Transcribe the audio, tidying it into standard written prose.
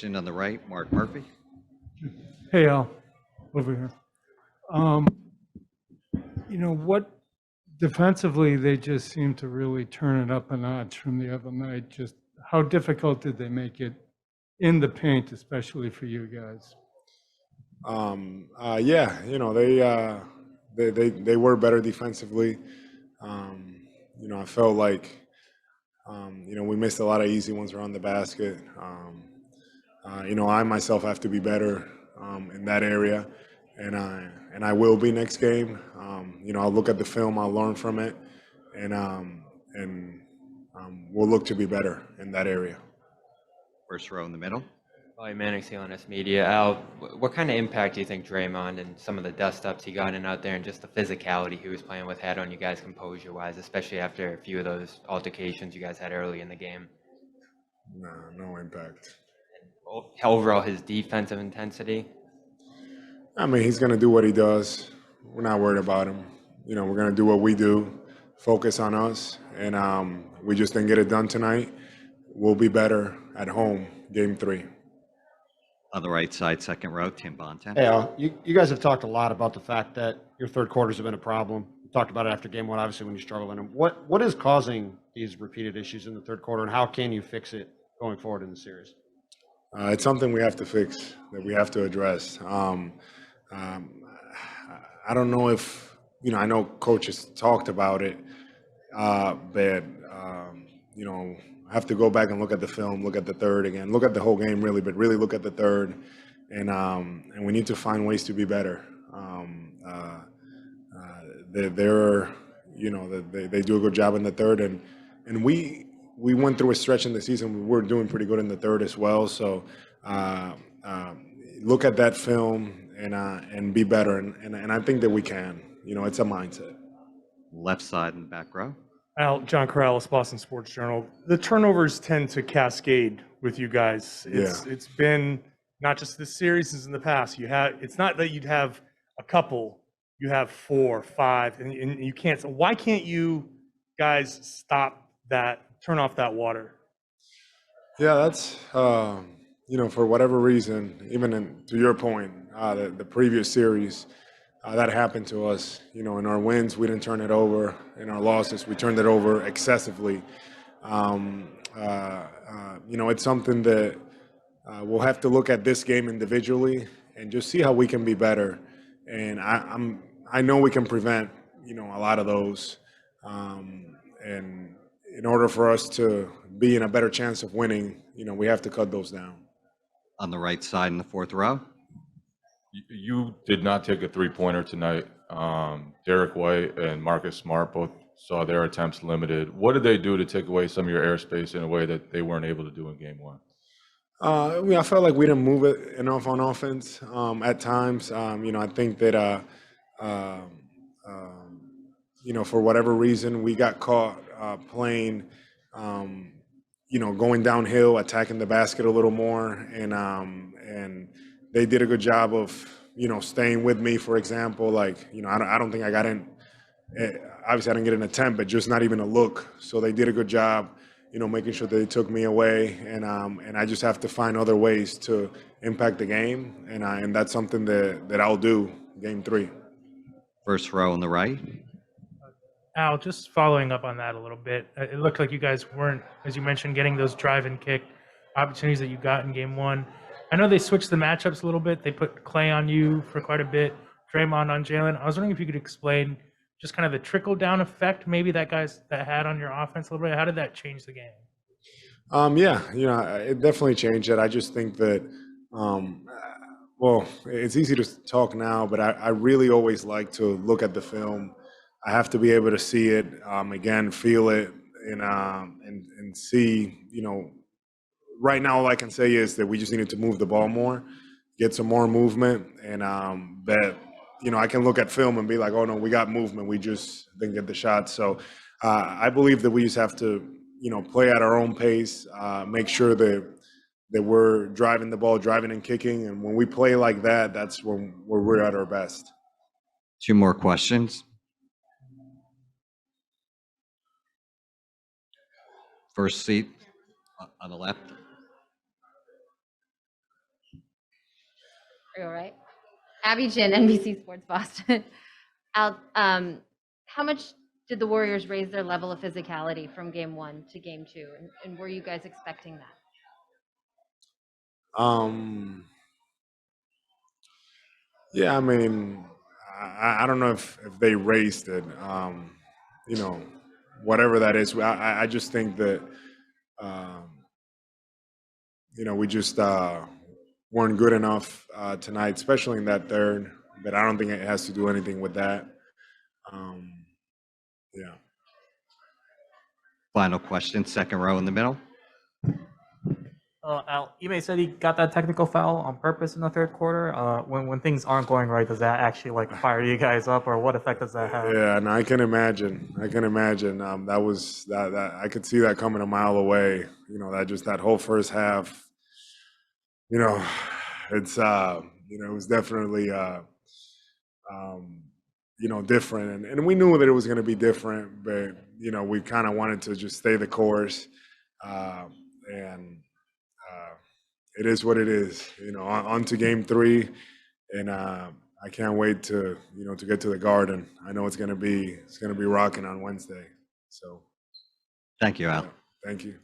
On the right, Mark Murphy. Hey, Al, over here. What defensively, they just seem to really turn it up a notch from the other night. Just how difficult did they make it in the paint, especially for you guys? Yeah, they were better defensively. I felt like we missed a lot of easy ones around the basket. I myself have to be better in that area, and I will be next game. I'll look at the film, I'll learn from it, and we'll look to be better in that area. First row in the middle. Hi, Manning, CLNS Media. Al, what kind of impact do you think Draymond and some of the dust-ups he got in out there and just the physicality he was playing with had on you guys composure-wise, especially after a few of those altercations you guys had early in the game? No impact. Overall, his defensive intensity? I mean, he's going to do what he does. We're not worried about him. We're going to do what we do, focus on us, and we just didn't get it done tonight. We'll be better at home, game 3. On the right side, second row, Tim Bontemps. Hey, Al, you guys have talked a lot about the fact that your third quarters have been a problem. You talked about it after game 1, obviously, when you struggle in them. What is causing these repeated issues in the third quarter, and how can you fix it going forward in the series? It's something we have to fix, that we have to address. I don't know if, I know coaches talked about it, but, I have to go back and look at the film, look at the third again, look at the whole game really, but really look at the third, and we need to find ways to be better. They do a good job in the third, and we went through a stretch in the season. We were doing pretty good in the third as well. So look at that film and be better, and I think that we can. It's a mindset. Left side in the back row. Al, John Corrales, Boston Sports Journal. The turnovers tend to cascade with you guys. It's been not just this series, it's in the past. It's not that you'd have a couple, you have 4, 5, and you can't. So why can't you guys stop that, turn off that water? Yeah, that's for whatever reason, even to your point, the previous series. That happened to us. In our wins, we didn't turn it over. In our losses, we turned it over excessively. It's something that we'll have to look at this game individually and just see how we can be better. And I know we can prevent, a lot of those. And in order for us to be in a better chance of winning, we have to cut those down. On the right side in the fourth row. You did not take a three-pointer tonight. Derek White and Marcus Smart both saw their attempts limited. What did they do to take away some of your airspace in a way that they weren't able to do in game 1? I felt like we didn't move it enough on offense at times. I think that, for whatever reason, we got caught playing, going downhill, attacking the basket a little more, and they did a good job of, staying with me, for example. I don't think I got in. Obviously, I didn't get an attempt, but just not even a look. So they did a good job, making sure they took me away. And I just have to find other ways to impact the game. And that's something that I'll do game 3. First row on the right. Al, just following up on that a little bit, it looked like you guys weren't, as you mentioned, getting those drive and kick opportunities that you got in game 1. I know they switched the matchups a little bit. They put Clay on you for quite a bit, Draymond on Jalen. I was wondering if you could explain just kind of the trickle-down effect maybe that had on your offense a little bit. How did that change the game? It definitely changed it. I just think that, it's easy to talk now, but I really always like to look at the film. I have to be able to see it, again, feel it, and see, right now, all I can say is that we just needed to move the ball more, get some more movement, and I can look at film and be like, oh no, we got movement, we just didn't get the shot. So I believe that we just have to, play at our own pace, make sure that we're driving the ball, driving and kicking, and when we play like that, that's when we're at our best. 2 more questions. First seat on the left. Are you all right? Abby Jin, NBC Sports Boston. Al, how much did the Warriors raise their level of physicality from game 1 to game 2? And were you guys expecting that? Yeah, I mean, I don't know if they raised it. You know, whatever that is. I just think that you know, we just weren't good enough tonight, especially in that third. But I don't think it has to do anything with that. Yeah. Final question, second row in the middle. Al, Ime said he got that technical foul on purpose in the third quarter. When things aren't going right, does that actually like fire you guys up, or what effect does that have? Yeah, and I can imagine. That was that I could see that coming a mile away. You know, that whole first half. You know, it's you know, it was definitely you know, different, and we knew that it was going to be different, but you know, we kind of wanted to just stay the course, and it is what it is. You know, on to game 3, and I can't wait to, you know, to get to the Garden. I know it's gonna be rocking on Wednesday. So Thank you, Al. yeah, thank you.